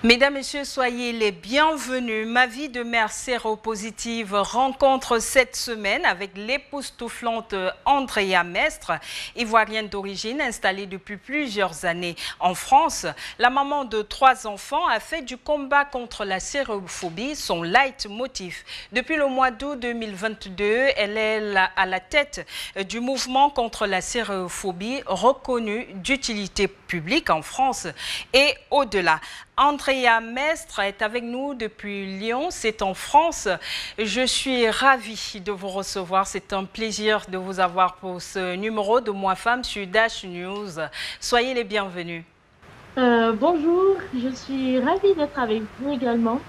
Mesdames, Messieurs, soyez les bienvenus. Ma vie de mère séropositive rencontre cette semaine avec l'époustouflante Andrea Mestre, ivoirienne d'origine installée depuis plusieurs années en France. La maman de 3 enfants a fait du combat contre la sérophobie son leitmotiv. Depuis le mois d'août 2022, elle est à la tête du mouvement contre la sérophobie reconnu d'utilité publique en France et au-delà. Andrea Mestre est avec nous depuis Lyon, c'est en France. Je suis ravie de vous recevoir, c'est un plaisir de vous avoir pour ce numéro de Moi Femme sur Dash News. Soyez les bienvenus. Bonjour, je suis ravie d'être avec vous également.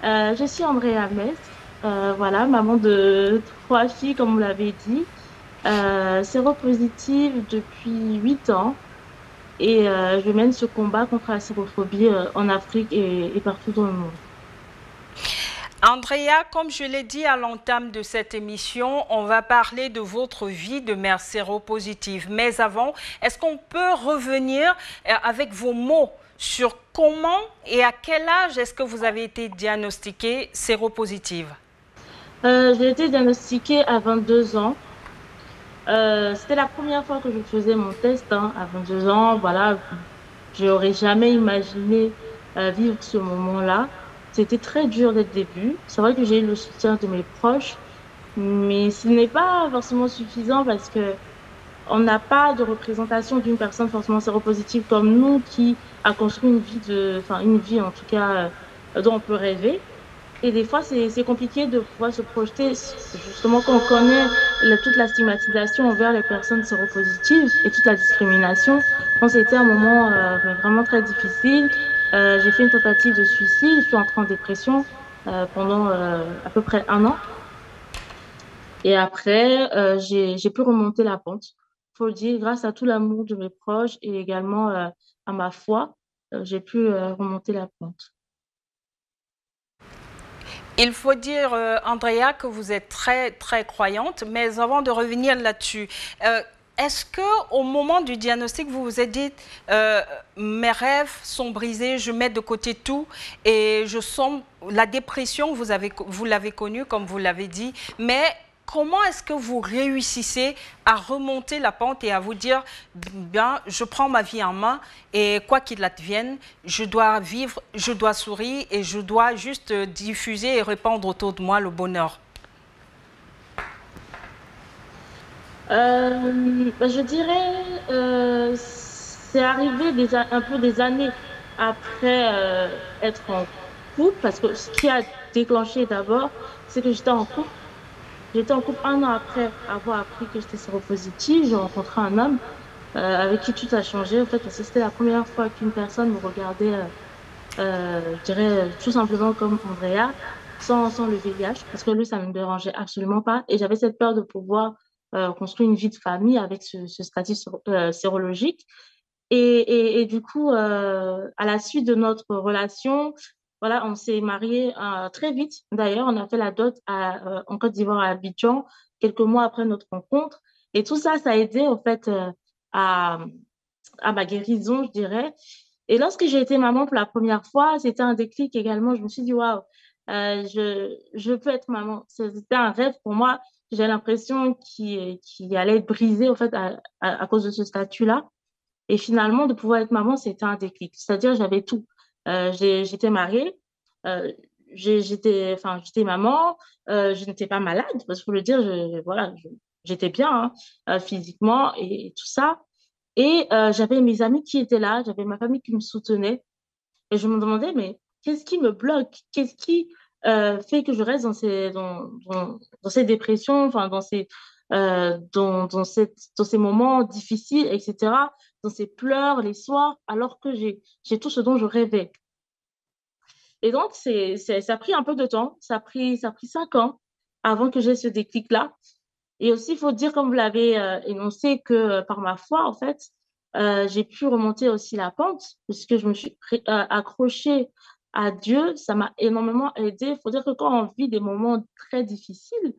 Je suis Andrea Mestre, voilà, maman de 3 filles, comme vous l'avez dit, séropositive depuis 8 ans et je mène ce combat contre la sérophobie en Afrique et partout dans le monde. Andrea, comme je l'ai dit à l'entame de cette émission, on va parler de votre vie de mère séropositive. Mais avant, est-ce qu'on peut revenir avec vos mots sur comment et à quel âge est-ce que vous avez été diagnostiquée séropositive? J'ai été diagnostiquée à 22 ans. C'était la première fois que je faisais mon test hein, à 22 ans. Voilà, je n'aurais jamais imaginé vivre ce moment-là. C'était très dur dès le début. C'est vrai que j'ai eu le soutien de mes proches, mais ce n'est pas forcément suffisant parce que on n'a pas de représentation d'une personne forcément séropositive comme nous qui a construit une vie enfin une vie en tout cas dont on peut rêver. Et des fois, c'est compliqué de pouvoir se projeter, justement, quand on connaît toute la stigmatisation envers les personnes séropositives et toute la discrimination. Donc, c'était un moment mais vraiment très difficile. J'ai fait une tentative de suicide, je suis entrée en dépression pendant à peu près un an. Et après, j'ai pu remonter la pente. Faut le dire, grâce à tout l'amour de mes proches et également à ma foi, j'ai pu remonter la pente. Il faut dire, Andrea, que vous êtes très croyante, mais avant de revenir là-dessus, est-ce que au moment du diagnostic, vous vous êtes dit, mes rêves sont brisés, je mets de côté tout et je sombre, la dépression, vous l'avez connue, comme vous l'avez dit, mais comment est-ce que vous réussissez à remonter la pente et à vous dire, bien, je prends ma vie en main et quoi qu'il advienne, je dois vivre, je dois sourire et je dois juste diffuser et répandre autour de moi le bonheur? Je dirais, c'est arrivé déjà un peu des années après être en couple, parce que ce qui a déclenché d'abord, c'est que j'étais en couple. J'étais en couple un an après avoir appris que j'étais séropositive. J'ai rencontré un homme avec qui tout a changé, en fait, parce que c'était la première fois qu'une personne me regardait, je dirais, tout simplement comme Andrea, sans le VIH, parce que lui, ça ne me dérangeait absolument pas. Et j'avais cette peur de pouvoir construire une vie de famille avec ce statut sérologique. Et du coup, à la suite de notre relation, voilà, on s'est mariés très vite. D'ailleurs, on a fait la dot en Côte d'Ivoire, à Abidjan, quelques mois après notre rencontre. Et tout ça, ça a aidé, en fait, à, à ma guérison, je dirais. Et lorsque j'ai été maman pour la première fois, c'était un déclic également. Je me suis dit, waouh, je peux être maman. C'était un rêve pour moi. J'ai l'impression qu'il allait être brisé, en fait, à cause de ce statut-là. Et finalement, de pouvoir être maman, c'était un déclic. C'est-à-dire, j'avais tout. J'étais mariée, euh, enfin, j'étais maman, je n'étais pas malade, parce qu'il faut le dire, voilà, j'étais bien hein, physiquement et tout ça. Et j'avais mes amis qui étaient là, j'avais ma famille qui me soutenait. Et je me demandais, mais qu'est-ce qui me bloque? Qu'est-ce qui fait que je reste dans ces dépressions, enfin, dans ces moments difficiles, etc., dans ces pleurs, les soirs, alors que j'ai tout ce dont je rêvais. Et donc, ça a pris un peu de temps, ça a pris 5 ans avant que j'ai ce déclic-là. Et aussi, il faut dire, comme vous l'avez énoncé, que par ma foi, en fait, j'ai pu remonter aussi la pente, puisque je me suis accrochée à Dieu. Ça m'a énormément aidée. Il faut dire que quand on vit des moments très difficiles,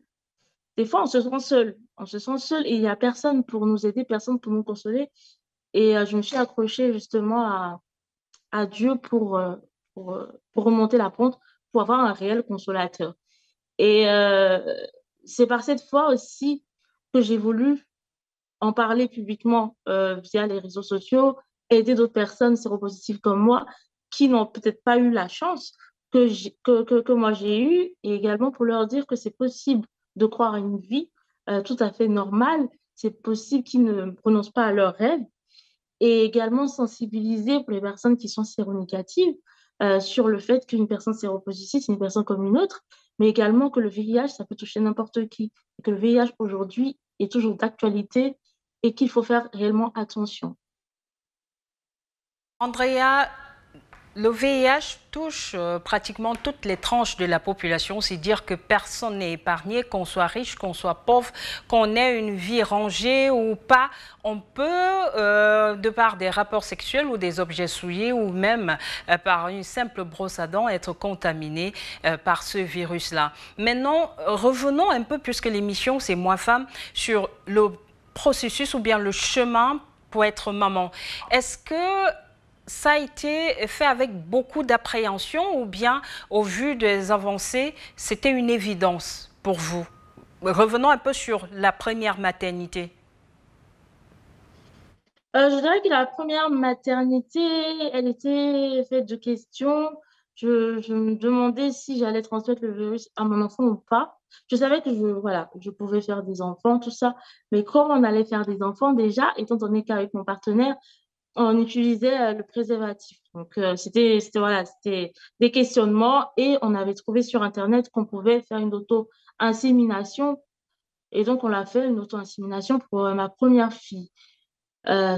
des fois, on se sent seul. On se sent seul et il n'y a personne pour nous aider, personne pour nous consoler. Et je me suis accrochée justement à Dieu pour remonter la pente, pour avoir un réel consolateur. Et c'est par cette foi aussi que j'ai voulu en parler publiquement via les réseaux sociaux, aider d'autres personnes séropositives comme moi qui n'ont peut-être pas eu la chance que moi j'ai eue, et également pour leur dire que c'est possible de croire à une vie tout à fait normale, c'est possible qu'ils ne renoncent pas à leurs rêves, et également sensibiliser pour les personnes qui sont séronégatives sur le fait qu'une personne séropositive, c'est une personne comme une autre, mais également que le VIH, ça peut toucher n'importe qui, et que le VIH aujourd'hui est toujours d'actualité et qu'il faut faire réellement attention. Andrea, le VIH touche pratiquement toutes les tranches de la population, c'est dire que personne n'est épargné, qu'on soit riche, qu'on soit pauvre, qu'on ait une vie rangée ou pas. On peut, de par des rapports sexuels ou des objets souillés ou même par une simple brosse à dents, être contaminé par ce virus-là. Maintenant, revenons un peu, puisque l'émission c'est Moi Femme, sur le processus ou bien le chemin pour être maman. Est-ce que ça a été fait avec beaucoup d'appréhension ou bien, au vu des avancées, c'était une évidence pour vous? Revenons un peu sur la première maternité. Je dirais que la première maternité, elle était faite de questions. Je me demandais si j'allais transmettre le virus à mon enfant ou pas. Je savais que voilà, je pouvais faire des enfants, tout ça. Mais comment on allait faire des enfants déjà, étant donné qu'avec mon partenaire, on utilisait le préservatif. Donc, voilà, c'était des questionnements, et on avait trouvé sur Internet qu'on pouvait faire une auto-insémination. Et donc, on l'a fait, une auto-insémination pour ma première fille. La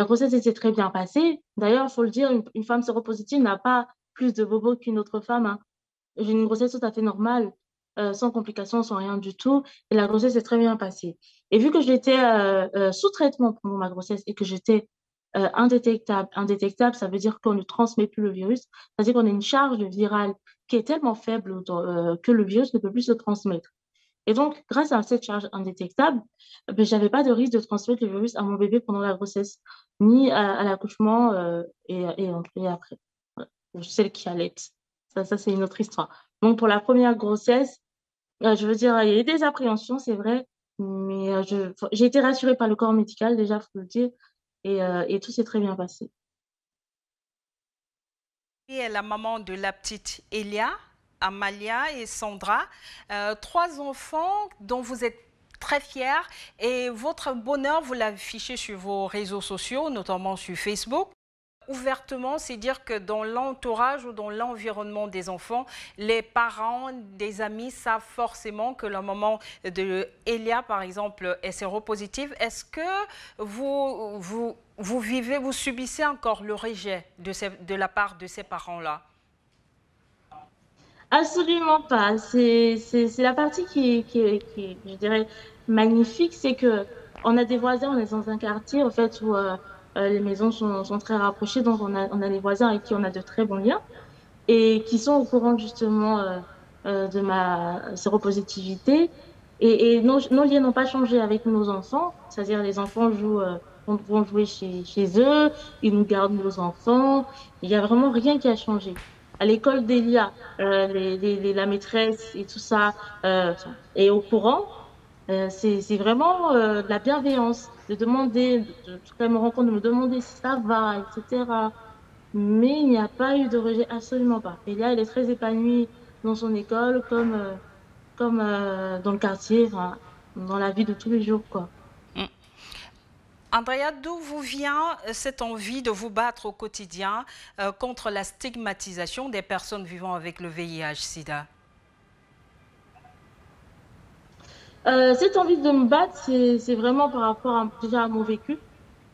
grossesse s'est très bien passée. D'ailleurs, il faut le dire, une femme séropositive n'a pas plus de bobos qu'une autre femme, hein. J'ai une grossesse tout à fait normale, sans complications, sans rien du tout. Et la grossesse s'est très bien passée. Et vu que j'étais sous traitement pendant ma grossesse et que j'étais indétectable, indétectable, ça veut dire qu'on ne transmet plus le virus. C'est-à-dire qu'on a une charge virale qui est tellement faible que le virus ne peut plus se transmettre. Et donc, grâce à cette charge indétectable, ben, je n'avais pas de risque de transmettre le virus à mon bébé pendant la grossesse, ni à l'accouchement et après. Voilà. Pour celle qui allait. Ça c'est une autre histoire. Donc, pour la première grossesse, je veux dire, il y a eu des appréhensions, c'est vrai, mais j'ai été rassurée par le corps médical, déjà, il faut le dire, et tout s'est très bien passé. Qui est la maman de la petite Elia, Amalia et Sandra, trois enfants dont vous êtes très fiers, et votre bonheur, vous l'affichez sur vos réseaux sociaux, notamment sur Facebook. Ouvertement, c'est dire que dans l'entourage ou dans l'environnement des enfants, les parents, des amis savent forcément que la maman de Elia, par exemple, est séropositive. Est-ce que vous subissez encore le rejet de la part de ces parents-là? Absolument pas. C'est la partie qui est, je dirais, magnifique, c'est que on a des voisins, on est dans un quartier, en fait, où les maisons sont très rapprochées, donc on a des voisins avec qui on a de très bons liens, et qui sont au courant justement de ma séropositivité. Et nos liens n'ont pas changé avec nos enfants, c'est-à-dire les enfants vont jouer chez eux, ils nous gardent nos enfants, il n'y a vraiment rien qui a changé. À l'école d'Elia, la maîtresse et tout ça est au courant. C'est vraiment de la bienveillance, de demander, quand elle me rencontre, de me demander si ça va, etc. Mais il n'y a pas eu de rejet, absolument pas. Elia, elle est très épanouie dans son école, comme dans le quartier, enfin, dans la vie de tous les jours, quoi. Andrea, d'où vous vient cette envie de vous battre au quotidien contre la stigmatisation des personnes vivant avec le VIH-Sida? Cette envie de me battre, c'est vraiment par rapport déjà à mon vécu,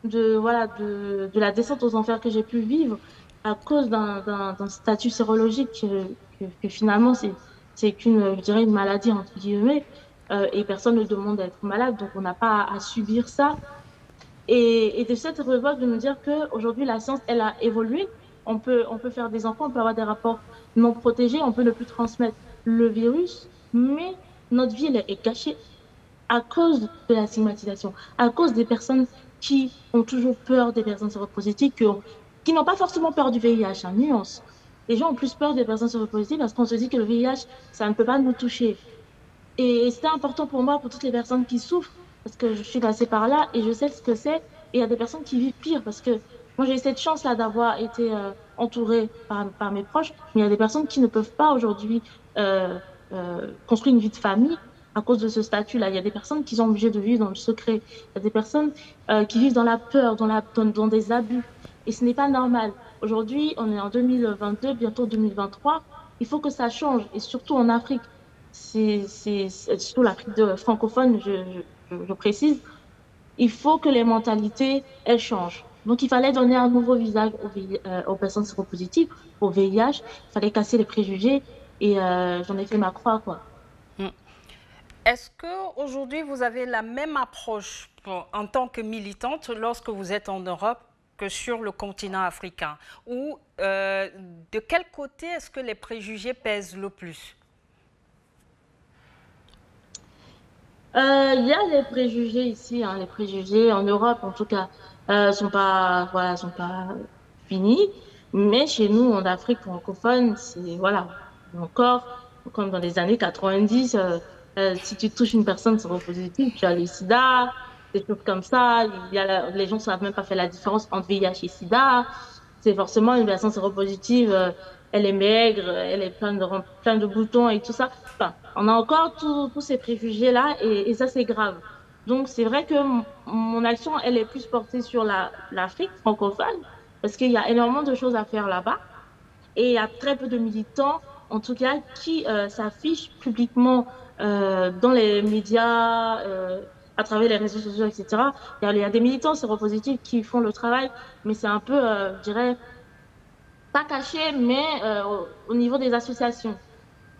voilà, de la descente aux enfers que j'ai pu vivre à cause d'un statut sérologique que finalement, c'est qu'une, je dirais, une maladie, entre guillemets, et personne ne demande d'être malade, donc on n'a pas à subir ça. Et de cette révolte de nous dire qu'aujourd'hui, la science, elle a évolué. On peut faire des enfants, on peut avoir des rapports non protégés, on peut ne plus transmettre le virus, mais notre vie, elle est cachée à cause de la stigmatisation, à cause des personnes qui ont toujours peur des personnes séropositives, qui n'ont pas forcément peur du VIH, hein, nuance. les gens ont plus peur des personnes séropositives parce qu'on se dit que le VIH, ça ne peut pas nous toucher. Et c'était important pour moi, pour toutes les personnes qui souffrent, parce que je suis passée par là et je sais ce que c'est. Et il y a des personnes qui vivent pire, parce que moi, j'ai eu cette chance-là d'avoir été entourée par mes proches, mais il y a des personnes qui ne peuvent pas aujourd'hui euh, construire une vie de famille à cause de ce statut-là. Il y a des personnes qui sont obligées de vivre dans le secret. Il y a des personnes qui vivent dans la peur, dans des abus. Et ce n'est pas normal. Aujourd'hui, on est en 2022, bientôt 2023. Il faut que ça change, et surtout en Afrique. C'est surtout l'Afrique francophone, je précise. Il faut que les mentalités, elles changent. Donc, il fallait donner un nouveau visage aux personnes séropositives, au VIH. Il fallait casser les préjugés et j'en ai fait ma croix, quoi. Est-ce qu'aujourd'hui, vous avez la même approche en tant que militante lorsque vous êtes en Europe que sur le continent africain? Ou de quel côté est-ce que les préjugés pèsent le plus? Il y a les préjugés ici, hein, les préjugés en Europe, en tout cas, sont pas finis. Mais chez nous, en Afrique francophone, c'est, voilà, encore, comme dans les années 90, si tu touches une personne séropositive, tu as le sida, des choses comme ça. Les gens ne savent même pas faire la différence entre VIH et sida. C'est forcément une personne séropositive, elle est maigre, elle est plein de boutons et tout ça. Enfin, on a encore tous ces préjugés-là et ça, c'est grave. Donc, c'est vrai que mon action, elle est plus portée sur l'Afrique francophone parce qu'il y a énormément de choses à faire là-bas et il y a très peu de militants, en tout cas, qui s'affichent publiquement dans les médias, à travers les réseaux sociaux, etc. Il y a des militants séropositifs qui font le travail, mais c'est un peu, je dirais, pas caché, mais au niveau des associations.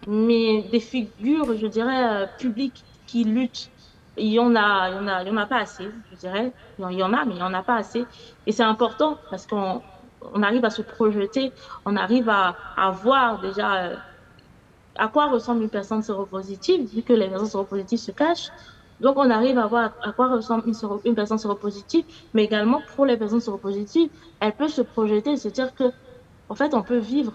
Mais des figures, je dirais, publiques qui luttent, il y en a pas assez, je dirais. Il y en a, mais il y en a pas assez. Et c'est important parce on arrive à se projeter, on arrive à voir déjà à quoi ressemble une personne séropositive, vu que les personnes séropositives se cachent. Donc, on arrive à voir à quoi ressemble une personne séropositive, mais également pour les personnes séropositives, elle peut se projeter et se dire que, en fait, on peut vivre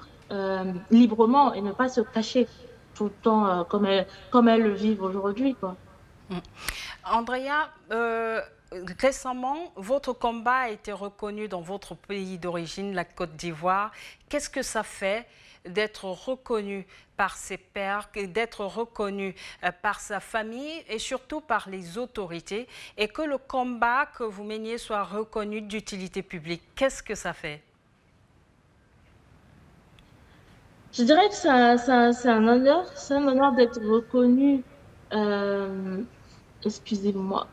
librement et ne pas se cacher tout le temps comme elles le vivent aujourd'hui, quoi. Andrea, récemment, votre combat a été reconnu dans votre pays d'origine, la Côte d'Ivoire. Qu'est-ce que ça fait d'être reconnu par ses pairs, d'être reconnu par sa famille et surtout par les autorités, et que le combat que vous meniez soit reconnu d'utilité publique? Qu'est-ce que ça fait? Je dirais que c'est un honneur d'être reconnu. euh, Excusez-moi.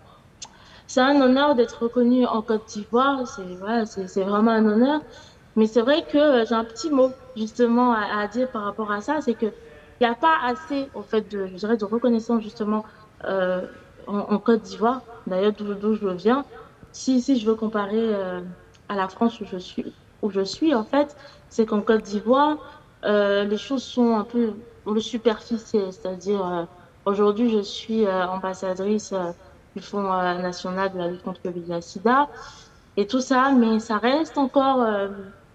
C'est un honneur d'être reconnu en Côte d'Ivoire. C'est vraiment un honneur. Mais c'est vrai que j'ai un petit mot justement à dire par rapport à ça, c'est que il n'y a pas assez en fait je dirais, de reconnaissance justement en Côte d'Ivoire. D'ailleurs, d'où je viens. Si je veux comparer à la France où je suis en fait, c'est qu'en Côte d'Ivoire, les choses sont un peu dans le superficiel, c'est-à-dire aujourd'hui je suis ambassadrice du Fonds national de la lutte contre le VIH/SIDA et tout ça, mais ça reste encore,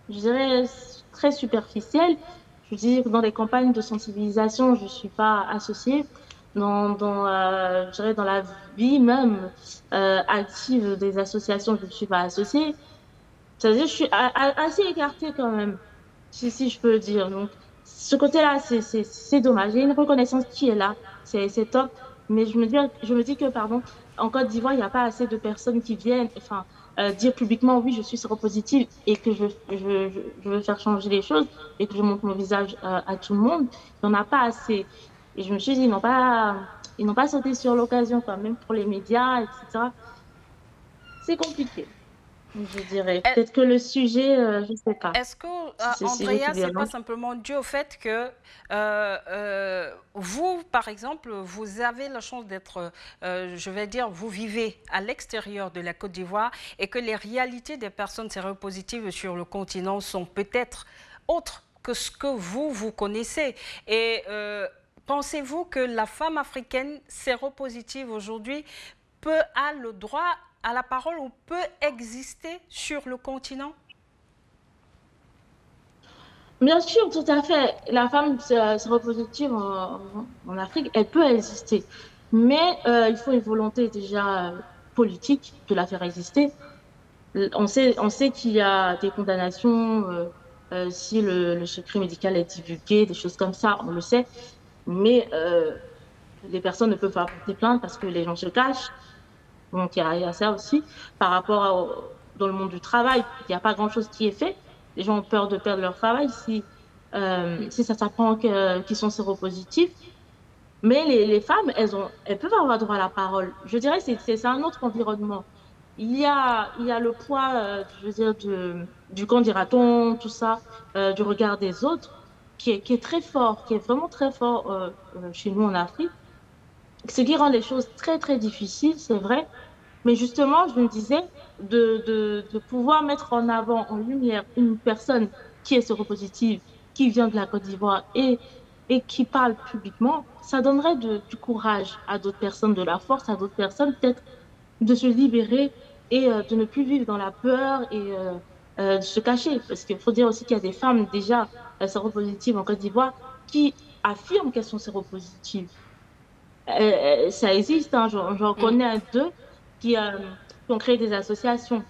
je dirais, très superficiel. Je dis que dans les campagnes de sensibilisation, je ne suis pas associée. Je dirais dans la vie même active des associations, je ne suis pas associée. C'est-à-dire que je suis assez écartée quand même, si je peux le dire. Donc, ce côté-là, c'est dommage. Il y a une reconnaissance qui est là, c'est top. Mais je me dis que, pardon, en Côte d'Ivoire, il n'y a pas assez de personnes qui viennent, enfin, dire publiquement, oui, je suis séropositive et que je veux faire changer les choses et que je montre mon visage à tout le monde. Il n'y en a pas assez. Et je me suis dit, ils n'ont pas sauté sur l'occasion, quand même, pour les médias, etc. C'est compliqué. Je dirais. Peut-être que le sujet, je ne sais pas. Est-ce que, Si c'est le sujet qui Andrea, vient c'est là. pas simplement dû au fait que vous, par exemple, vous avez la chance d'être, je vais dire, vous vivez à l'extérieur de la Côte d'Ivoire et que les réalités des personnes séropositives sur le continent sont peut-être autres que ce que vous connaissez. Et pensez-vous que la femme africaine séropositive aujourd'hui a le droit à la parole ou peut exister sur le continent? Bien sûr, tout à fait. La femme séropositive en Afrique, elle peut exister. Mais il faut une volonté déjà politique de la faire exister. On sait qu'il y a des condamnations si le secret médical est divulgué, des choses comme ça, on le sait. Mais les personnes ne peuvent pas porter plainte parce que les gens se cachent. Donc il y a ça aussi. Par rapport dans le monde du travail, il n'y a pas grand-chose qui est fait. Les gens ont peur de perdre leur travail si ça s'apprend qu'ils sont séropositifs. Mais les femmes, elles peuvent avoir droit à la parole. Je dirais que c'est un autre environnement. Il y a le poids, je veux dire, du qu'en dira-t-on, tout ça, du regard des autres, qui est très fort, qui est vraiment très fort chez nous en Afrique. Ce qui rend les choses très, très difficiles, c'est vrai. Mais justement, je me disais de pouvoir mettre en avant, en lumière, une personne qui est séropositive, qui vient de la Côte d'Ivoire et qui parle publiquement, ça donnerait du courage à d'autres personnes, de la force à d'autres personnes, peut-être de se libérer et de ne plus vivre dans la peur et de se cacher. Parce qu'il faut dire aussi qu'il y a des femmes déjà séropositives en Côte d'Ivoire qui affirment qu'elles sont séropositives. Ça existe, hein, j'en Mm. connais un, deux qui, euh, qui ont créé des associations.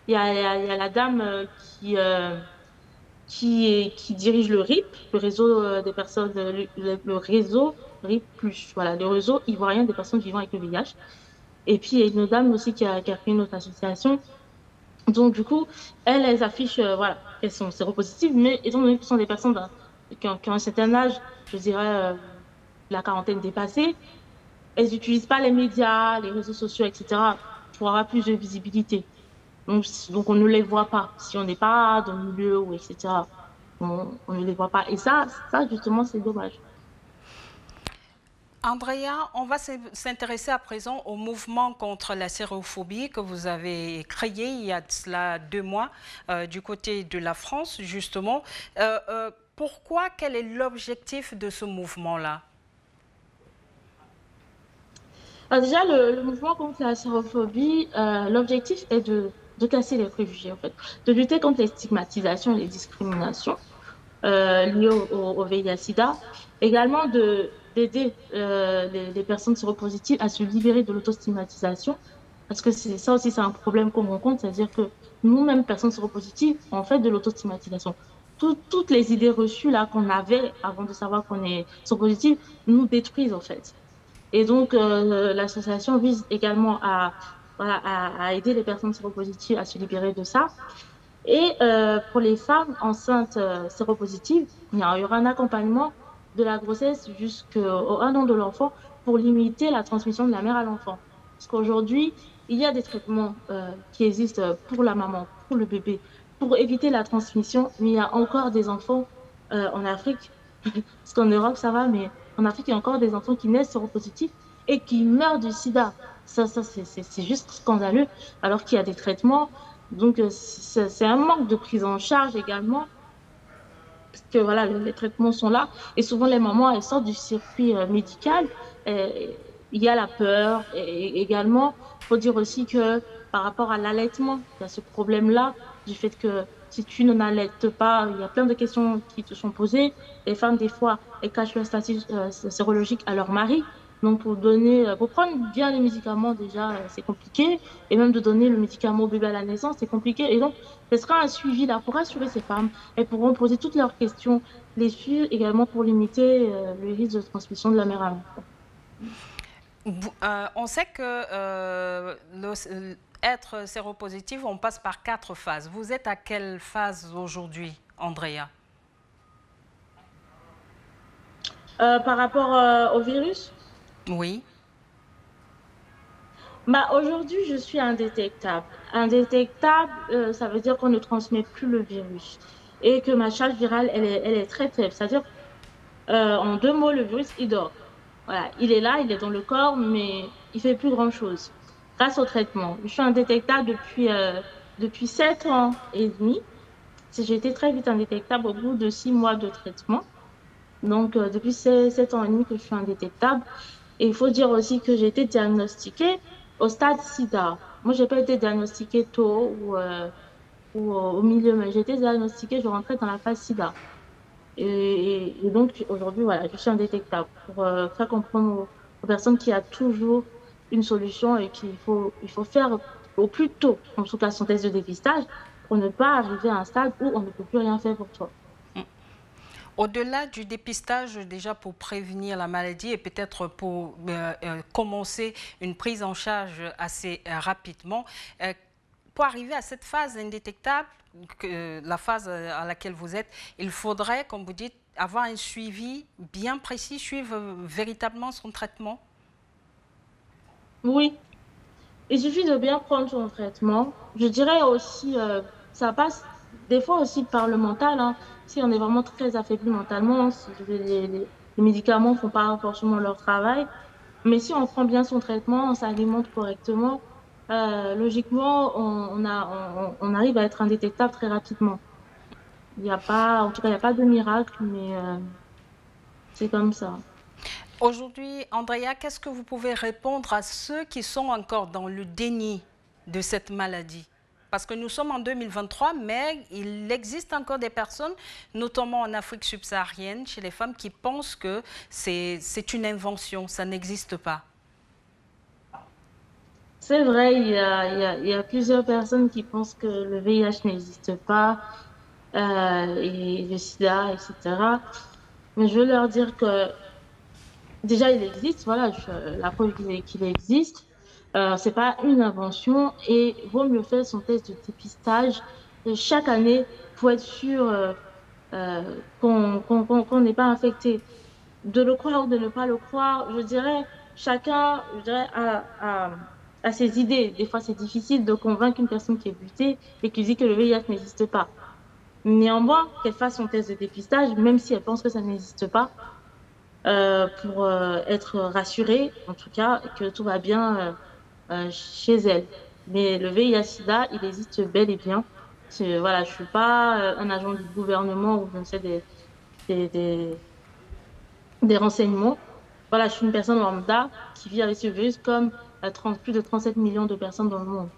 Il y a la dame qui dirige le RIP, le réseau des personnes, le réseau RIP+, voilà, le réseau ivoirien des personnes vivant avec le VIH. Et puis, il y a une dame aussi qui a créé une autre association. Donc, du coup, elles affichent, voilà, qu'elles sont séropositives, mais étant donné que ce sont des personnes qui ont un certain âge, je dirais la quarantaine dépassée, elles n'utilisent pas les médias, les réseaux sociaux, etc., pour avoir plus de visibilité. Donc on ne les voit pas. Si on n'est pas dans le milieu, ou etc., on ne les voit pas. Et ça justement, c'est dommage. Andrea, on va s'intéresser à présent au mouvement contre la sérophobie que vous avez créé il y a de cela 2 mois du côté de la France, justement. Pourquoi, quel est l'objectif de ce mouvement-là? Alors déjà, le mouvement contre la sérophobie, l'objectif est de casser les préjugés, en fait, de lutter contre les stigmatisations et les discriminations liées au VIH-Sida, également d'aider les personnes séropositives à se libérer de l'autostigmatisation, parce que ça aussi, c'est un problème qu'on rencontre, c'est-à-dire que nous-mêmes, personnes séropositives, on fait de l'autostigmatisation. Toutes les idées reçues là qu'on avait avant de savoir qu'on est séropositif nous détruisent en fait. Et donc, l'association vise également voilà, à aider les personnes séropositives à se libérer de ça. Et pour les femmes enceintes séropositives, il y aura un accompagnement de la grossesse jusqu'au 1 an de l'enfant pour limiter la transmission de la mère à l'enfant. Parce qu'aujourd'hui, il y a des traitements qui existent pour la maman, pour le bébé, pour éviter la transmission, mais il y a encore des enfants en Afrique, parce qu'en Europe, ça va, mais en Afrique, il y a encore des enfants qui naissent séropositifs et qui meurent du sida. C'est juste scandaleux, alors qu'il y a des traitements. Donc, c'est un manque de prise en charge également, parce que voilà, les traitements sont là. Et souvent, les mamans, elles sortent du circuit médical. Et il y a la peur. Et également, il faut dire aussi que par rapport à l'allaitement, il y a ce problème-là du fait que si tu n'allaites pas, il y a plein de questions qui te sont posées. Les femmes, des fois, elles cachent leur statut sérologique à leur mari. Donc, pour prendre bien les médicaments, déjà, c'est compliqué. Et même de donner le médicament au bébé à la naissance, c'est compliqué. Et donc, ce sera un suivi là pour rassurer ces femmes. Elles pourront poser toutes leurs questions, les suivre également pour limiter le risque de transmission de la mère à l'enfant. On sait que être séropositif, on passe par 4 phases. Vous êtes à quelle phase aujourd'hui, Andrea? Par rapport au virus, Oui. bah, aujourd'hui, je suis indétectable. Indétectable, ça veut dire qu'on ne transmet plus le virus et que ma charge virale, elle est très faible. C'est-à-dire, en 2 mots, le virus, il dort. Voilà, il est là, il est dans le corps, mais il fait plus grand-chose grâce au traitement. Je suis indétectable depuis 7 ans et demi. J'ai été très vite indétectable au bout de 6 mois de traitement. Donc, depuis ces 7 ans et demi que je suis indétectable. Et il faut dire aussi que j'ai été diagnostiquée au stade SIDA. Moi, j'ai pas été diagnostiquée tôt ou au milieu, mais j'ai été diagnostiquée, je rentrais dans la phase SIDA. Et donc, aujourd'hui, voilà, je suis indétectable pour faire comprendre aux personnes qu'il y a toujours une solution et il faut faire au plus tôt, en tout cas, son test de dépistage pour ne pas arriver à un stade où on ne peut plus rien faire pour toi. Au-delà du dépistage, déjà pour prévenir la maladie et peut-être pour commencer une prise en charge assez rapidement, pour arriver à cette phase indétectable, la phase à laquelle vous êtes, il faudrait, comme vous dites, avoir un suivi bien précis, suivre véritablement son traitement. Oui, il suffit de bien prendre son traitement. Je dirais aussi, ça passe des fois aussi par le mental, hein. Si on est vraiment très affaibli mentalement, si les médicaments font pas forcément leur travail, mais si on prend bien son traitement, on s'alimente correctement, logiquement, on arrive à être indétectable très rapidement. Il n'y a pas, en tout cas, il n'y a pas de miracle, mais c'est comme ça. Aujourd'hui, Andrea, qu'est-ce que vous pouvez répondre à ceux qui sont encore dans le déni de cette maladie? Parce que nous sommes en 2023, mais il existe encore des personnes, notamment en Afrique subsaharienne, chez les femmes, qui pensent que c'est une invention, ça n'existe pas. C'est vrai, il y a plusieurs personnes qui pensent que le VIH n'existe pas, et le sida, etc. Mais je veux leur dire que déjà, il existe, voilà, la preuve qu'il existe. C'est pas une invention et vaut mieux faire son test de dépistage chaque année pour être sûr qu'on n'est pas infecté. De le croire ou de ne pas le croire, je dirais, chacun, je dirais, a ses idées. Des fois, c'est difficile de convaincre une personne qui est butée et qui dit que le VIH n'existe pas. Néanmoins, qu'elle fasse son test de dépistage, même si elle pense que ça n'existe pas, pour être rassurée, en tout cas, que tout va bien chez elle. Mais le VIH-Sida, il existe bel et bien. Voilà, je suis pas un agent du gouvernement ou je ne sais des, des, des renseignements. Voilà, je suis une personne lambda qui vit avec ce virus comme 30 plus de 37 millions de personnes dans le monde.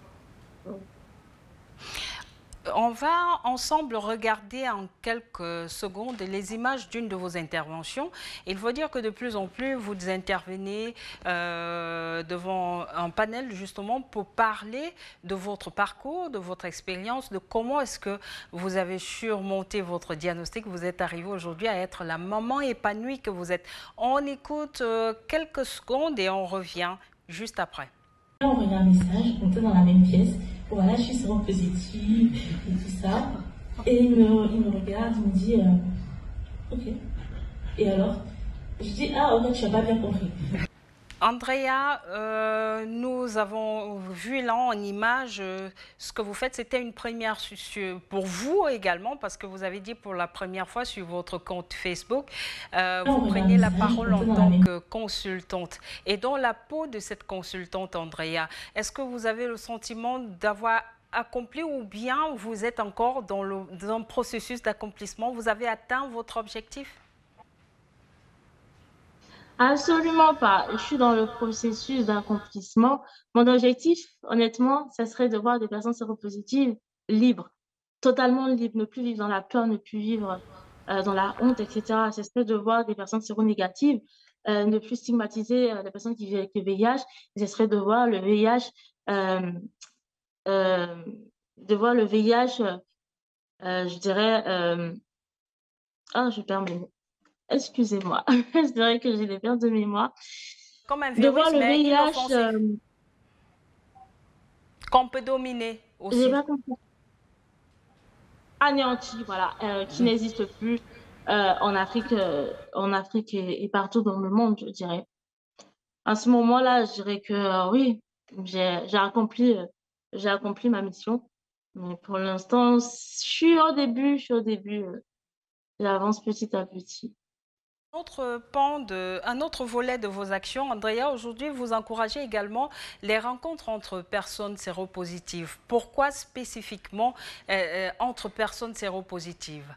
On va ensemble regarder en quelques secondes les images d'une de vos interventions. Il faut dire que de plus en plus, vous intervenez devant un panel justement pour parler de votre parcours, de votre expérience, de comment est-ce que vous avez surmonté votre diagnostic. Vous êtes arrivé aujourd'hui à être la maman épanouie que vous êtes. On écoute quelques secondes et on revient juste après. On envoyé un message, on était dans la même pièce. Voilà, je suis séropositive et tout ça. Et il me regarde, il me dit ok. Et alors? Je dis ah, ok, tu n'as pas bien compris. Andrea, nous avons vu là en image ce que vous faites. C'était une première pour vous également, parce que vous avez dit pour la première fois sur votre compte Facebook, vous prenez la parole en tant que consultante. Et dans la peau de cette consultante, Andrea, est-ce que vous avez le sentiment d'avoir accompli ou bien vous êtes encore dans un processus d'accomplissement? Vous avez atteint votre objectif? Absolument pas. Je suis dans le processus d'accomplissement. Mon objectif, honnêtement, ce serait de voir des personnes séropositives libres, totalement libres, ne plus vivre dans la peur, ne plus vivre dans la honte, etc. Ce serait de voir des personnes séronégatives, ne plus stigmatiser les personnes qui vivent avec le VIH. Ce serait de voir le VIH, euh, euh, je dirais, ah, je perds mes mots. Excusez-moi, je dirais que j'ai des pertes de mémoire. Comme un De voir virus, le mais VIH, inoffensif, qu'on peut dominer j'ai aussi. pas compris. Anéanti, voilà, qui n'existe plus en Afrique et partout dans le monde, je dirais. À ce moment-là, je dirais que oui, j'ai accompli ma mission. Mais pour l'instant, je suis au début, j'avance petit à petit. Un autre volet de vos actions, Andrea, aujourd'hui, vous encouragez également les rencontres entre personnes séropositives. Pourquoi spécifiquement entre personnes séropositives?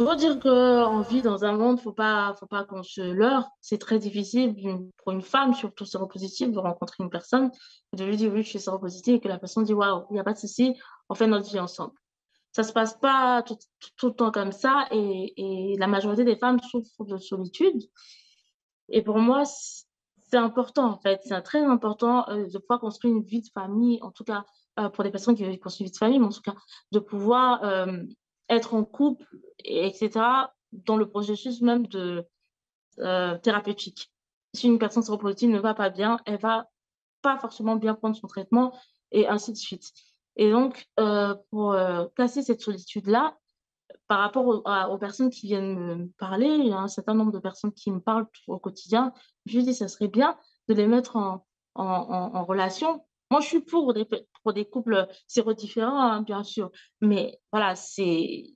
Il faut dire qu'on vit dans un monde, faut pas qu'on se leurre. C'est très difficile pour une femme, surtout séropositive, de rencontrer une personne, de lui dire oui, je suis séropositive et que la personne dit waouh, il n'y a pas de souci, on fait notre vie ensemble. Ça se passe pas tout le temps comme ça et la majorité des femmes souffrent de solitude. Et pour moi, c'est important en fait, c'est très important de pouvoir construire une vie de famille, en tout cas pour les personnes qui veulent construire une vie de famille, mais en tout cas de pouvoir être en couple, etc., dans le processus même de thérapeutique. Si une personne séropositive ne va pas bien, elle va pas forcément bien prendre son traitement et ainsi de suite. Et donc, pour casser cette solitude-là, par rapport aux personnes qui viennent me parler, il y a un certain nombre de personnes qui me parlent au quotidien. Je dis, ça serait bien de les mettre en relation. Moi, je suis pour des couples sérodifférents, hein, bien sûr. Mais voilà, c'est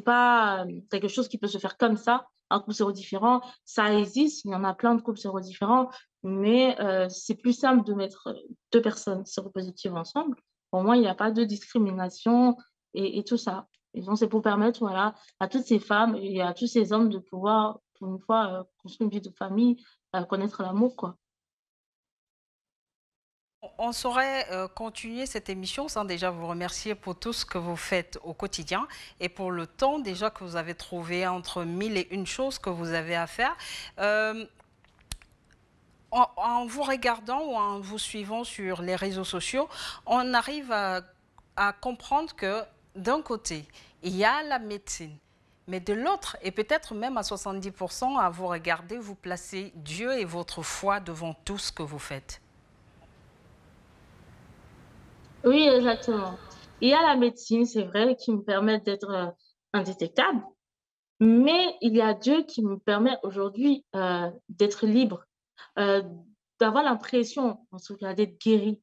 pas quelque chose qui peut se faire comme ça. Un couple sérodifférent, ça existe. Il y en a plein de couples sérodiférents. Mais c'est plus simple de mettre deux personnes séropositives ensemble. Pour moi, il n'y a pas de discrimination et tout ça. Et donc, c'est pour permettre voilà, à toutes ces femmes et à tous ces hommes de pouvoir, pour une fois, construire une vie de famille, connaître l'amour, quoi. On saurait continuer cette émission sans déjà vous remercier pour tout ce que vous faites au quotidien et pour le temps déjà que vous avez trouvé entre mille et une choses que vous avez à faire. Euh, en vous regardant ou en vous suivant sur les réseaux sociaux, on arrive à comprendre que d'un côté, il y a la médecine, mais de l'autre, et peut-être même à 70%, à vous regarder, vous placez Dieu et votre foi devant tout ce que vous faites. Oui, exactement. Il y a la médecine, c'est vrai, qui me permet d'être indétectable, mais il y a Dieu qui me permet aujourd'hui d'être libre, euh, d'avoir l'impression, en tout cas, d'être guérie.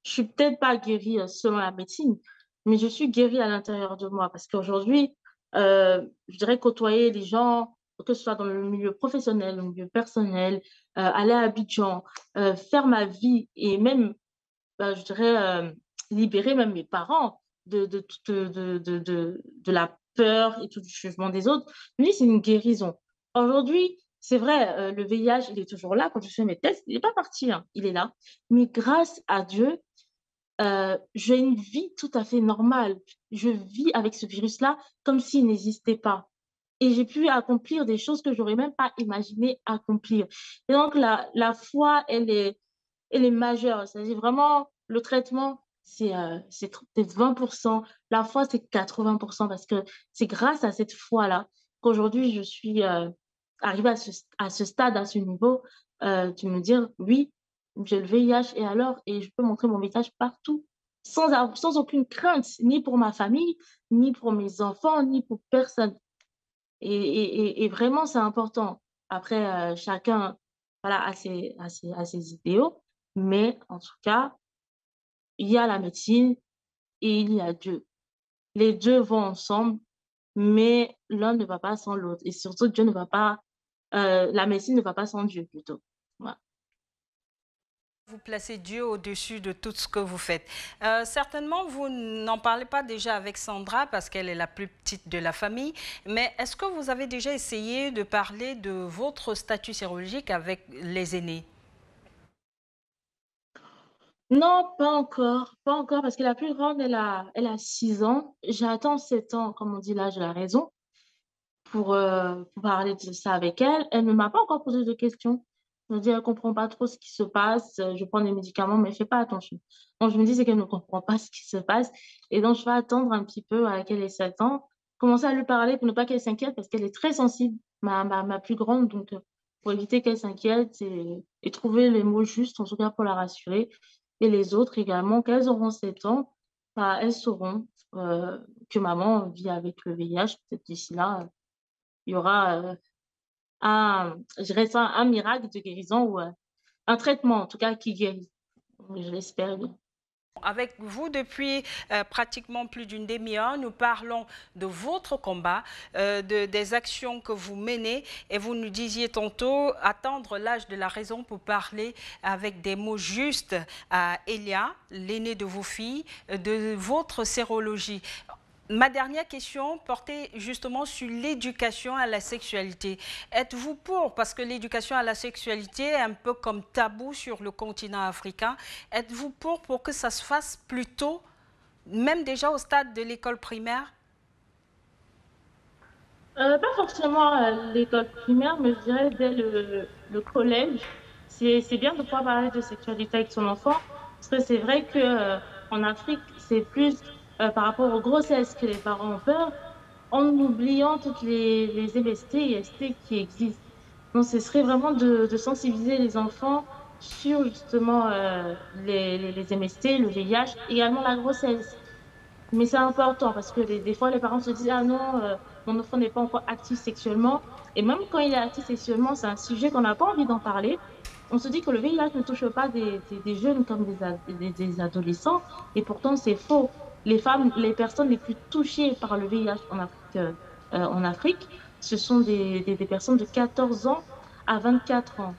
Je suis peut-être pas guérie selon la médecine, mais je suis guérie à l'intérieur de moi parce qu'aujourd'hui, je dirais côtoyer les gens, que ce soit dans le milieu professionnel, le milieu personnel, aller à Abidjan, faire ma vie et même je dirais, libérer même mes parents de la peur et tout du jugement des autres. Lui, c'est une guérison. Aujourd'hui, c'est vrai, le VIH, il est toujours là. Quand je fais mes tests, il n'est pas parti, hein, il est là. Mais grâce à Dieu, j'ai une vie tout à fait normale. Je vis avec ce virus-là comme s'il n'existait pas. Et j'ai pu accomplir des choses que j'aurais même pas imaginé accomplir. Et donc, la foi, elle est majeure. C'est-à-dire vraiment, le traitement, c'est peut-être 20%. La foi, c'est 80% parce que c'est grâce à cette foi-là qu'aujourd'hui, je suis arrivée à ce stade, à ce niveau, de me dire, oui, j'ai le VIH et alors, et je peux montrer mon visage partout, sans aucune crainte, ni pour ma famille, ni pour mes enfants, ni pour personne. Et vraiment, c'est important. Après, chacun voilà, a ses idéaux, mais en tout cas, il y a la médecine et il y a Dieu. Les deux vont ensemble, mais l'un ne va pas sans l'autre. Et surtout, Dieu ne va pas, la médecine ne va pas sans Dieu plutôt. Voilà. Vous placez Dieu au-dessus de tout ce que vous faites. Certainement, vous n'en parlez pas déjà avec Sandra parce qu'elle est la plus petite de la famille, mais est-ce que vous avez déjà essayé de parler de votre statut sérologique avec les aînés? Non, pas encore, pas encore, parce que la plus grande, elle a 6 ans. J'attends 7 ans, comme on dit là, j'ai la raison, pour parler de ça avec elle. Elle ne m'a pas encore posé de questions. Je me dis, elle ne comprend pas trop ce qui se passe. Je prends des médicaments, mais elle ne fait pas attention. Donc, je me dis, c'est qu'elle ne comprend pas ce qui se passe. Et donc, je vais attendre un petit peu à qu'elle ait 7 ans, commencer à lui parler pour ne pas qu'elle s'inquiète, parce qu'elle est très sensible, ma plus grande. Donc, pour éviter qu'elle s'inquiète et trouver les mots justes, en tout cas pour la rassurer. Et les autres également, qu'elles auront 7 ans, bah, elles sauront que maman vit avec le VIH. Peut-être d'ici là, il y aura je dirais ça, un miracle de guérison ou un traitement en tout cas qui guérit. Je l'espère bien. Avec vous, depuis pratiquement plus d'une demi-heure, nous parlons de votre combat, des actions que vous menez. Et vous nous disiez tantôt attendre l'âge de la raison pour parler avec des mots justes à Elia, l'aînée de vos filles, de votre sérologie. Ma dernière question portait justement sur l'éducation à la sexualité. Êtes-vous pour, parce que l'éducation à la sexualité est un peu comme tabou sur le continent africain, êtes-vous pour que ça se fasse plus tôt, même déjà au stade de l'école primaire? Pas forcément à l'école primaire, mais je dirais dès le collège. C'est bien de pouvoir parler de sexualité avec son enfant, parce que c'est vrai que en Afrique, c'est plus par rapport aux grossesses que les parents ont peur, en oubliant toutes les MST et ST qui existent. Donc, ce serait vraiment de sensibiliser les enfants sur justement les MST, le VIH, également la grossesse. Mais c'est important parce que des fois, les parents se disent, ah non, mon enfant n'est pas encore actif sexuellement. Et même quand il est actif sexuellement, c'est un sujet qu'on n'a pas envie d'en parler. On se dit que le VIH ne touche pas des jeunes comme des adolescents. Et pourtant, c'est faux. Les femmes, les personnes les plus touchées par le VIH en Afrique, ce sont des personnes de 14 ans à 24 ans.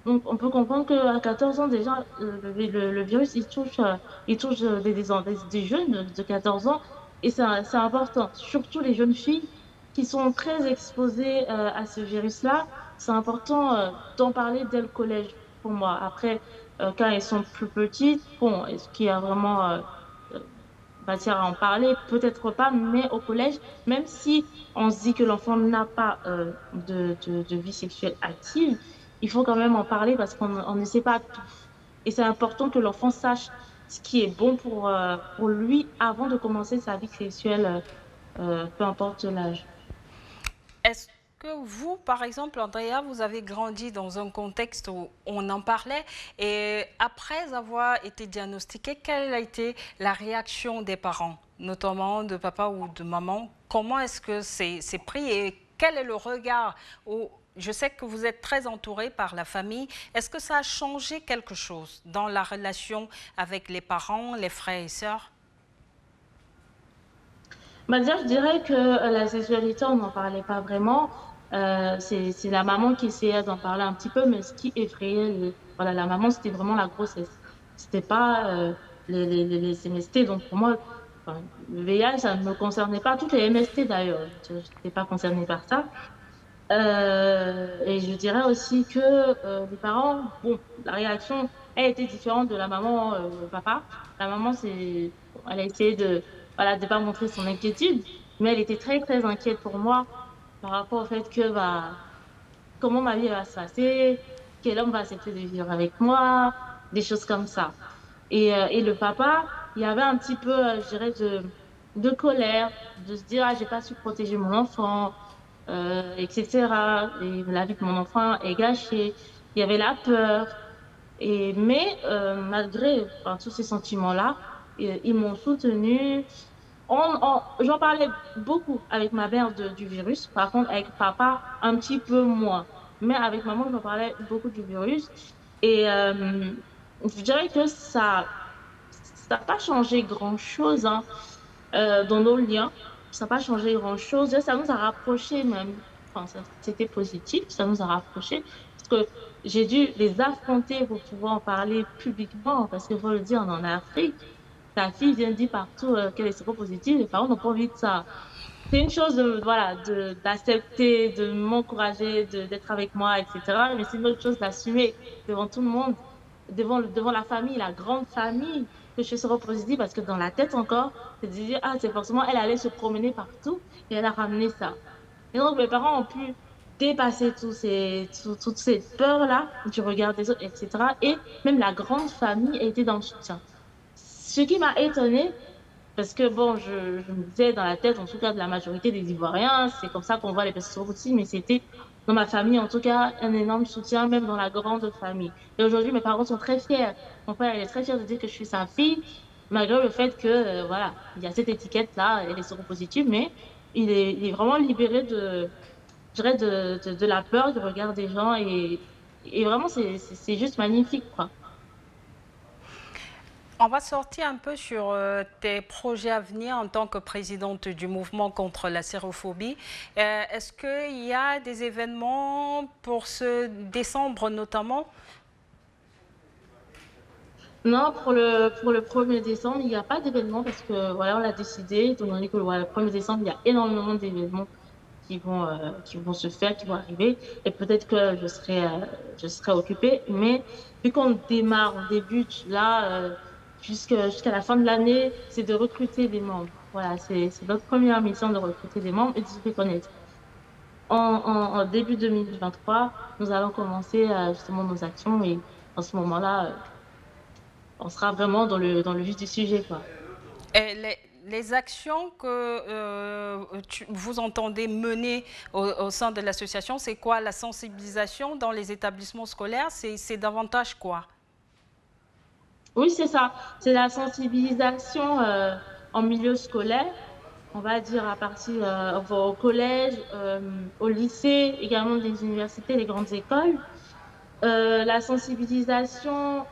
Donc, on peut comprendre qu'à 14 ans, déjà, le virus, il touche des jeunes de 14 ans. Et c'est important. Surtout les jeunes filles qui sont très exposées à ce virus-là. C'est important d'en parler dès le collège, pour moi. Après, quand elles sont plus petites, bon, est-ce qu'il y a vraiment euh, matière à en parler? Peut-être pas, mais au collège, même si on se dit que l'enfant n'a pas de vie sexuelle active, il faut quand même en parler parce qu'on ne sait pas tout. Et c'est important que l'enfant sache ce qui est bon pour lui avant de commencer sa vie sexuelle, peu importe l'âge. Est-ce que vous, par exemple, Andrea, vous avez grandi dans un contexte où on en parlait et après avoir été diagnostiqué, quelle a été la réaction des parents, notamment de papa ou de maman? Comment est-ce que c'est pris et quel est le regard je sais que vous êtes très entouré par la famille. Est-ce que ça a changé quelque chose dans la relation avec les parents, les frères et sœurs? Bah déjà, je dirais que la sexualité, on n'en parlait pas vraiment. C'est la maman qui essayait d'en parler un petit peu, mais ce qui effrayait voilà, la maman, c'était vraiment la grossesse. C'était pas les MST. Donc pour moi, enfin, le VIH, ça ne me concernait pas. Toutes les MST d'ailleurs, je n'étais pas concernée par ça. Et je dirais aussi que les parents, bon, la réaction, elle était différente de la maman, au papa. La maman, elle a essayé voilà, de pas montrer son inquiétude, mais elle était très, très inquiète pour moi par rapport au fait que, bah, comment ma vie va se passer, quel homme va accepter de vivre avec moi, des choses comme ça. Et le papa, il y avait un petit peu, je dirais, de colère, de se dire, ah, j'ai pas su protéger mon enfant, etc. Et la vie de mon enfant est gâchée. Il y avait la peur. Mais malgré enfin, tous ces sentiments-là, ils m'ont soutenue. J'en parlais beaucoup avec ma mère du virus. Par contre, avec papa, un petit peu moins. Mais avec maman, j'en parlais beaucoup du virus. Et je dirais que ça n'a pas changé grand-chose hein, dans nos liens. Ça n'a pas changé grand-chose. Ça nous a rapprochés même. Enfin, c'était positif, ça nous a rapprochés. Parce que j'ai dû les affronter pour pouvoir en parler publiquement. Parce qu'il faut le dire, on est en Afrique. Ta fille vient dire partout qu'elle est séropositive. Les parents n'ont pas envie de ça. C'est une chose voilà, d'accepter, de m'encourager, d'être avec moi, etc. Mais c'est une autre chose d'assumer devant tout le monde, devant la famille, la grande famille, que je suis séropositive parce que dans la tête encore, c'est de dire, ah, c'est forcément, elle allait se promener partout et elle a ramené ça. Et donc, mes parents ont pu dépasser toutes ces peurs-là du regard des autres, etc. Et même la grande famille a été dans le soutien. Ce qui m'a étonnée, parce que bon, je me disais dans la tête, en tout cas de la majorité des Ivoiriens, c'est comme ça qu'on voit les personnes aussi, mais c'était dans ma famille, en tout cas, un énorme soutien, même dans la grande famille. Et aujourd'hui, mes parents sont très fiers. Mon père, il est très fier de dire que je suis sa fille, malgré le fait que, voilà, il y a cette étiquette-là, elle est séropositive, mais il est vraiment libéré je dirais, de la peur du regard des gens et vraiment, c'est juste magnifique, quoi. On va sortir un peu sur tes projets à venir en tant que présidente du mouvement contre la sérophobie. Est-ce qu'il y a des événements pour ce décembre notamment? Non, pour le 1er décembre, il n'y a pas d'événement parce que voilà, on l'a décidé, étant donné que voilà, le 1er décembre, il y a énormément d'événements qui vont se faire, qui vont arriver. Et peut-être que je serai occupée. Mais vu qu'on démarre, on débute là, jusqu'à la fin de l'année, c'est de recruter des membres. Voilà, c'est notre première mission de recruter des membres et de se faire connaître. En début 2023, nous allons commencer justement nos actions et en ce moment-là, on sera vraiment dans le vif du sujet, quoi. Et les actions que vous entendez mener au sein de l'association, c'est quoi? La sensibilisation dans les établissements scolaires, c'est davantage quoi? Oui, c'est ça. C'est la sensibilisation en milieu scolaire, on va dire à partir au collège, au lycée, également des universités, des grandes écoles. La sensibilisation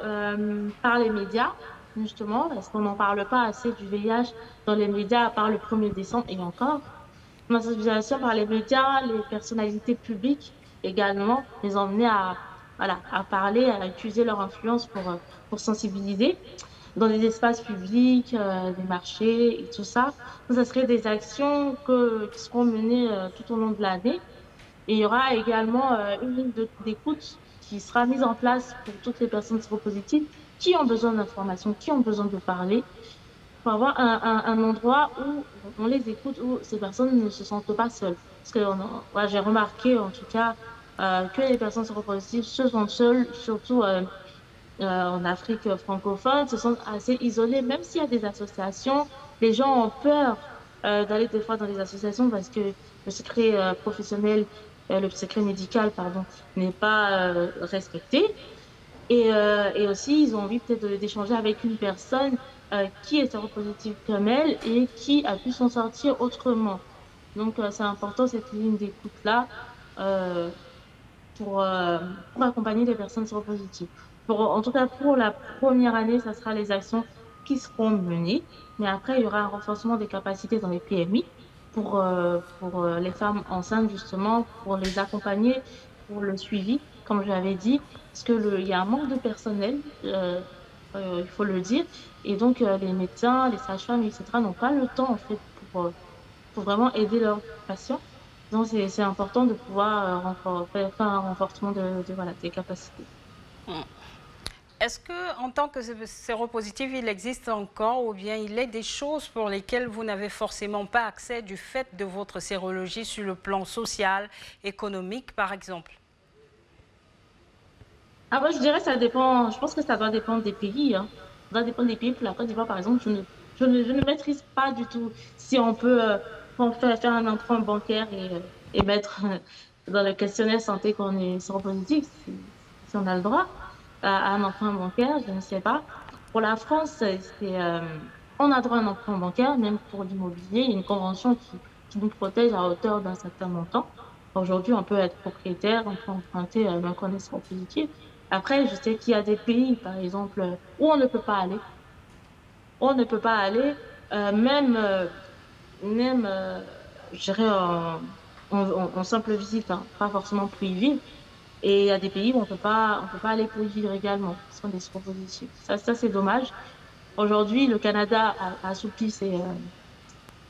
par les médias, justement, parce qu'on n'en parle pas assez du VIH dans les médias, à part le 1er décembre et encore. La sensibilisation par les médias, les personnalités publiques également, les emmener à, voilà, à parler, à utiliser leur influence pour sensibiliser dans les espaces publics, des marchés et tout ça. Ça serait des actions qui seront menées tout au long de l'année. Et il y aura également une ligne d'écoute qui sera mise en place pour toutes les personnes séropositives qui ont besoin d'informations, qui ont besoin de parler, pour avoir un endroit où on les écoute, où ces personnes ne se sentent pas seules. Parce que ouais, j'ai remarqué en tout cas que les personnes séropositives se sentent seules, surtout en Afrique francophone, se sentent assez isolées, même s'il y a des associations. Les gens ont peur d'aller des fois dans les associations parce que le secret professionnel, le secret médical, pardon, n'est pas respecté. Et aussi, ils ont envie peut-être d'échanger avec une personne qui est séropositive comme elle et qui a pu s'en sortir autrement. Donc, c'est important cette ligne d'écoute-là euh, pour, euh, pour accompagner les personnes séropositives. En tout cas, pour la première année, ça sera les actions qui seront menées. Mais après, il y aura un renforcement des capacités dans les PMI pour les femmes enceintes, justement, pour les accompagner, pour le suivi, comme je l'avais dit, parce que il y a un manque de personnel, il faut le dire. Et donc, les médecins, les sages-femmes, etc., n'ont pas le temps, en fait, pour vraiment aider leurs patients. Donc, c'est important de pouvoir faire un renforcement voilà, des capacités. Est-ce que, en tant que séropositif, il existe encore ou bien il est des choses pour lesquelles vous n'avez forcément pas accès du fait de votre sérologie sur le plan social, économique, par exemple? Ah, moi, je dirais que ça dépend, je pense que ça doit dépendre des pays, hein. Ça doit dépendre des pays. Pour la Côte d'Ivoire, par exemple, je ne maîtrise pas du tout si on peut faire un emprunt bancaire et mettre dans le questionnaire santé qu'on est séropositif, si on a le droit à un emprunt bancaire, je ne sais pas. Pour la France, on a droit à un emprunt bancaire, même pour l'immobilier. Il y a une convention qui nous protège à hauteur d'un certain montant. Aujourd'hui, on peut être propriétaire, on peut emprunter même qu'on est séropositif. Après, je sais qu'il y a des pays, par exemple, où on ne peut pas aller. On ne peut pas aller, même, je dirais, en simple visite, hein, pas forcément pour y vivre. Et il y a des pays où on peut pas aller pour y vivre également, parce qu'on est séropositif. Ça c'est dommage. Aujourd'hui, le Canada a assoupli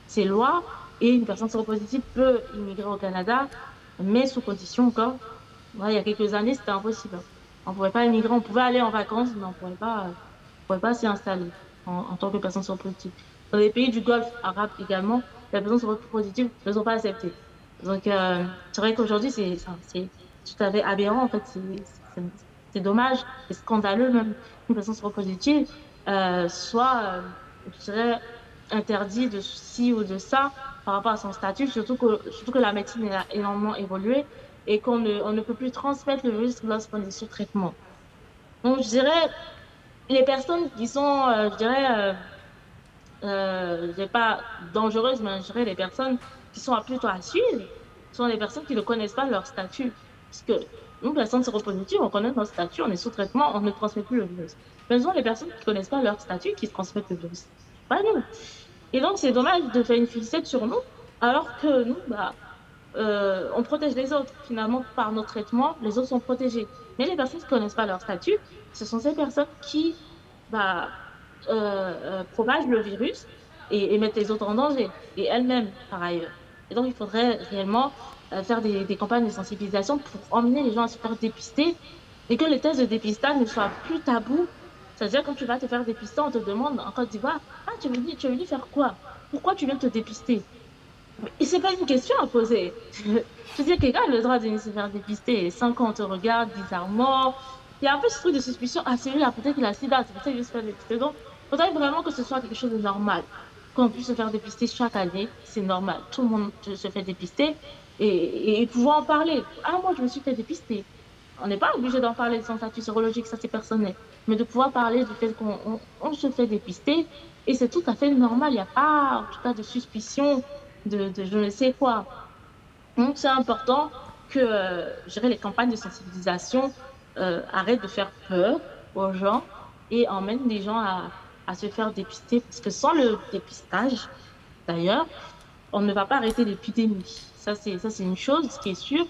ses lois et une personne séropositive peut immigrer au Canada, mais sous condition encore. Ouais, il y a quelques années, c'était impossible. On ne pouvait pas immigrer, on pouvait aller en vacances, mais on pouvait pas s'y installer en tant que personne séropositive. Dans les pays du Golfe arabe également, les personnes séropositives ne sont pas acceptées. Donc, c'est vrai qu'aujourd'hui, c'est tout à fait aberrant, en fait. C'est dommage, c'est scandaleux même qu'une personne séropositive soit, je dirais, interdit de ci ou de ça par rapport à son statut, surtout que la médecine a énormément évolué et on ne peut plus transmettre le virus lorsqu'on est sous traitement. Donc, je dirais, les personnes qui sont, je dirais pas dangereuses, mais je dirais les personnes qui sont plutôt à suivre, sont les personnes qui ne connaissent pas leur statut. Parce que nous, personnes séropositives, on connaît notre statut, on est sous traitement, on ne transmet plus le virus. Mais ce sont les personnes qui ne connaissent pas leur statut qui transmettent le virus. Pas nous. Et donc, c'est dommage de faire une fixette sur nous, alors que nous, bah, on protège les autres. Finalement, par nos traitements, les autres sont protégés. Mais les personnes qui ne connaissent pas leur statut, ce sont ces personnes qui bah, propage le virus et mettre les autres en danger, et elles-mêmes par ailleurs. Et donc, il faudrait réellement faire des campagnes de sensibilisation pour emmener les gens à se faire dépister et que les tests de dépistage ne soient plus tabous. C'est-à-dire, quand tu vas te faire dépister, on te demande en Côte d'Ivoire, ah, tu veux venir faire quoi? Pourquoi tu viens te dépister? Et c'est pas une question à poser. Je veux dire, quelqu'un a le droit de venir se faire dépister sans qu'on te regarde bizarrement. Il y a un peu ce truc de suspicion. Ah, celui-là, peut-être qu'il a sida, c'est pour ça qu'il veut se faire dépister. Donc, il faudrait vraiment que ce soit quelque chose de normal. Qu'on puisse se faire dépister chaque année, c'est normal. Tout le monde se fait dépister et pouvoir en parler. Ah, moi, je me suis fait dépister. On n'est pas obligé d'en parler de son statut sérologique, ça c'est personnel. Mais de pouvoir parler du fait qu'on se fait dépister, et c'est tout à fait normal. Il n'y a pas, en tout cas, de suspicion de je ne sais quoi. Donc, c'est important que, je dirais, les campagnes de sensibilisation arrêtent de faire peur aux gens et emmènent les gens à se faire dépister. Parce que sans le dépistage, d'ailleurs, on ne va pas arrêter l'épidémie. Ça, c'est une chose qui est sûre.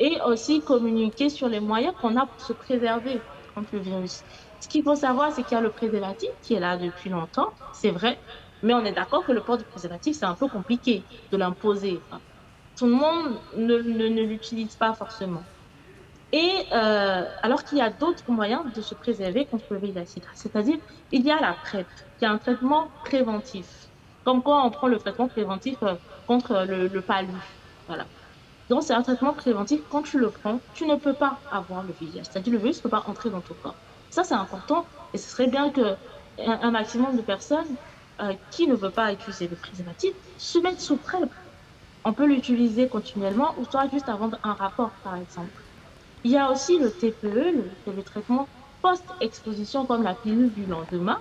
Et aussi communiquer sur les moyens qu'on a pour se préserver contre le virus. Ce qu'il faut savoir, c'est qu'il y a le préservatif qui est là depuis longtemps, c'est vrai, mais on est d'accord que le port du préservatif, c'est un peu compliqué de l'imposer. Enfin, tout le monde ne l'utilise pas forcément. Et alors qu'il y a d'autres moyens de se préserver contre le VIH-Sida, c'est-à-dire il y a la PrEP, qui est un traitement préventif. Comme quoi on prend le traitement préventif contre le palu. Voilà. Donc, c'est un traitement préventif. Quand tu le prends, tu ne peux pas avoir le VIH. C'est-à-dire le virus ne peut pas entrer dans ton corps. Ça, c'est important. Et ce serait bien que un maximum de personnes qui ne veulent pas utiliser le préservatif se mettent sous PrEP. On peut l'utiliser continuellement ou soit juste avant un rapport, par exemple. Il y a aussi le TPE, c'est le traitement post-exposition comme la pilule du lendemain.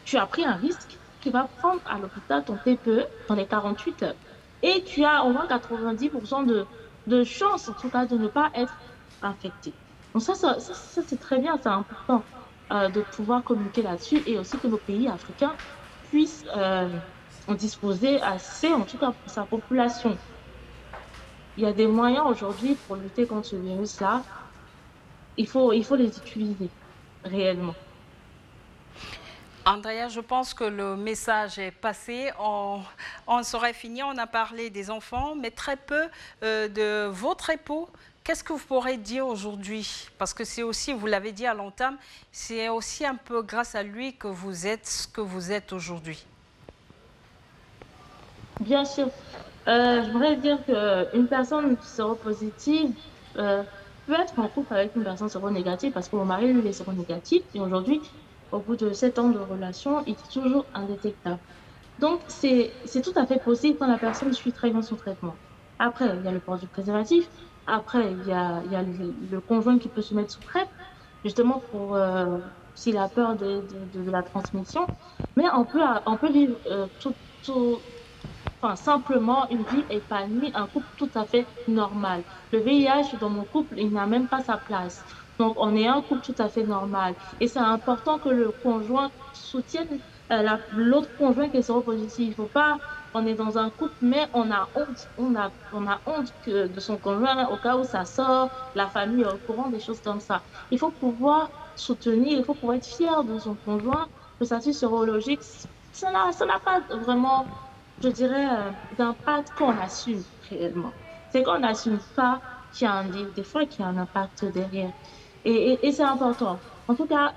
Tu as pris un risque, tu vas prendre à l'hôpital ton TPE dans les 48 heures. Et tu as au moins 90% de chances, en tout cas, de ne pas être infecté. Donc ça c'est très bien, c'est important de pouvoir communiquer là-dessus et aussi que nos pays africains puissent en disposer assez, en tout cas pour sa population. Il y a des moyens aujourd'hui pour lutter contre ce virus-là. Il faut les utiliser réellement. Andrea, je pense que le message est passé. On serait fini. On a parlé des enfants, mais très peu de votre époux. Qu'est-ce que vous pourrez dire aujourd'hui? Parce que c'est aussi, vous l'avez dit à l'entame, c'est aussi un peu grâce à lui que vous êtes ce que vous êtes aujourd'hui. Bien sûr. Je voudrais dire qu'une personne séropositive peut être en couple avec une personne séronégative parce que mon mari, lui, il est séronégatif. Et aujourd'hui, au bout de 7 ans de relation, il est toujours indétectable. Donc, c'est tout à fait possible quand la personne suit très bien son traitement. Après, il y a le port du préservatif. Après, il y a le conjoint qui peut se mettre sous PrEP, justement pour s'il a peur de la transmission. Mais on peut vivre tout, enfin, simplement une vie épanouie, un couple tout à fait normal. Le VIH dans mon couple, il n'a même pas sa place. Donc, on est un couple tout à fait normal. Et c'est important que le conjoint soutienne l'autre conjoint qui est séropositif. Il ne faut pas, on est dans un couple, mais on a honte. On a honte de son conjoint au cas où ça sort, la famille est au courant, des choses comme ça. Il faut pouvoir soutenir, il faut pouvoir être fier de son conjoint, que sa statut sérologique, ça n'a pas vraiment je dirais, d'impact qu'on assume réellement. C'est qu'on n'assume pas qu'il y a des fois qu'il y a un impact derrière. Et c'est important. En tout cas,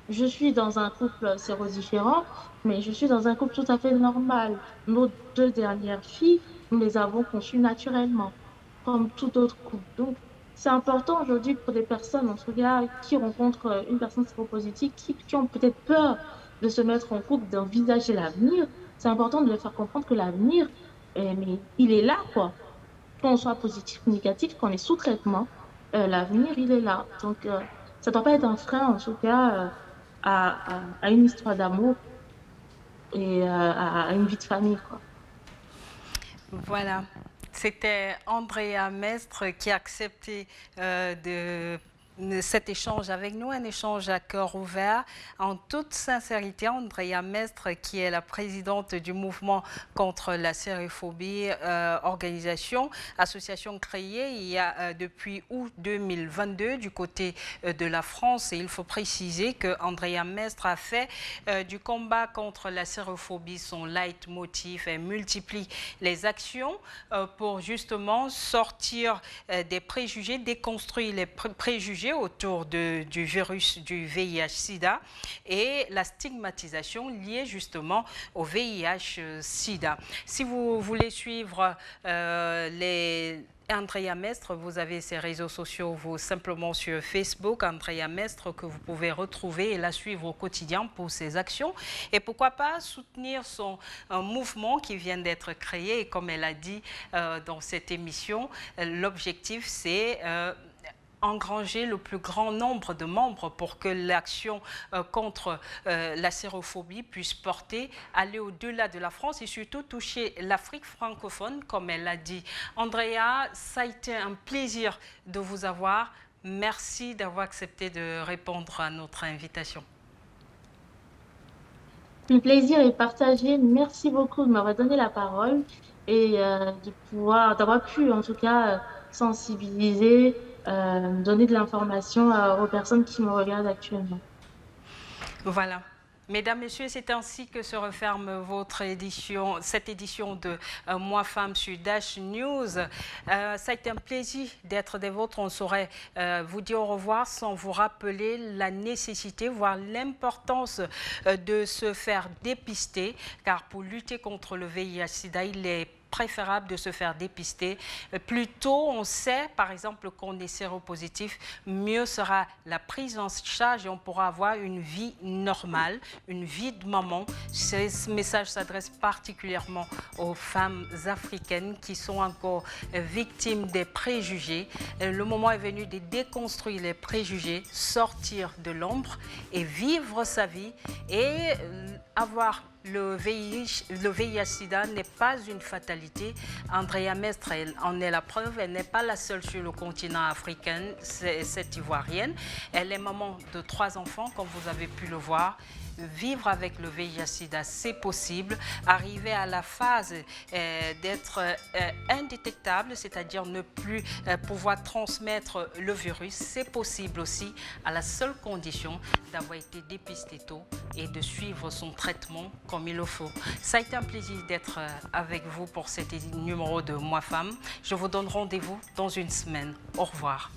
je suis dans un couple sérodifférent, mais je suis dans un couple tout à fait normal. Nos deux dernières filles, nous les avons conçues naturellement, comme tout autre couple. Donc, c'est important aujourd'hui pour des personnes, en tout cas, qui rencontrent une personne séropositive, qui ont peut-être peur de se mettre en couple, d'envisager l'avenir. C'est important de leur faire comprendre que l'avenir, mais il est là, quoi. Qu'on soit positif ou négatif, qu'on est sous traitement, l'avenir, il est là. Donc, ça ne doit pas être un frein, en tout cas, à une histoire d'amour et à une vie de famille, quoi. Voilà. C'était Andrea Mestre qui a accepté de cet échange avec nous, un échange à cœur ouvert. En toute sincérité, Andrea Mestre, qui est la présidente du mouvement contre la sérophobie, association créée il y a depuis août 2022 du côté de la France. Et il faut préciser que Andrea Mestre a fait du combat contre la sérophobie son leitmotiv et multiplie les actions pour justement sortir des préjugés, déconstruire les préjugés autour du virus du VIH-Sida et la stigmatisation liée justement au VIH-Sida. Si vous voulez suivre Andrea Mestre, vous avez ses réseaux sociaux, simplement sur Facebook, Andrea Mestre, que vous pouvez retrouver et la suivre au quotidien pour ses actions. Et pourquoi pas soutenir son mouvement qui vient d'être créé. Et comme elle a dit dans cette émission, l'objectif c'est engranger le plus grand nombre de membres pour que l'action contre la sérophobie puisse aller au-delà de la France et surtout toucher l'Afrique francophone, comme elle l'a dit. Andrea, ça a été un plaisir de vous avoir. Merci d'avoir accepté de répondre à notre invitation. Le plaisir est partagé. Merci beaucoup de m'avoir donné la parole et d'avoir pu en tout cas sensibiliser, donner de l'information aux personnes qui me regardent actuellement. Voilà. Mesdames, Messieurs, c'est ainsi que se referme cette édition de Moi Femme sur Dash News. Ça a été un plaisir d'être des vôtres. On saurait vous dire au revoir sans vous rappeler la nécessité, voire l'importance de se faire dépister, car pour lutter contre le VIH-Sida, il est préférable de se faire dépister. Plus tôt on sait, par exemple, qu'on est séropositif, mieux sera la prise en charge et on pourra avoir une vie normale, une vie de maman. Ce message s'adresse particulièrement aux femmes africaines qui sont encore victimes des préjugés. Le moment est venu de déconstruire les préjugés, sortir de l'ombre et vivre sa vie et avoir le VIH-Sida n'est pas une fatalité. Andrea Mestre en est la preuve. Elle n'est pas la seule sur le continent africain, cette Ivoirienne. Elle est maman de 3 enfants, comme vous avez pu le voir. Vivre avec le VIH-Sida, c'est possible. Arriver à la phase d'être indétectable, c'est-à-dire ne plus pouvoir transmettre le virus, c'est possible aussi, à la seule condition d'avoir été dépisté tôt et de suivre son traitement comme il le faut. Ça a été un plaisir d'être avec vous pour cet numéro de Moi Femme. Je vous donne rendez-vous dans une semaine. Au revoir.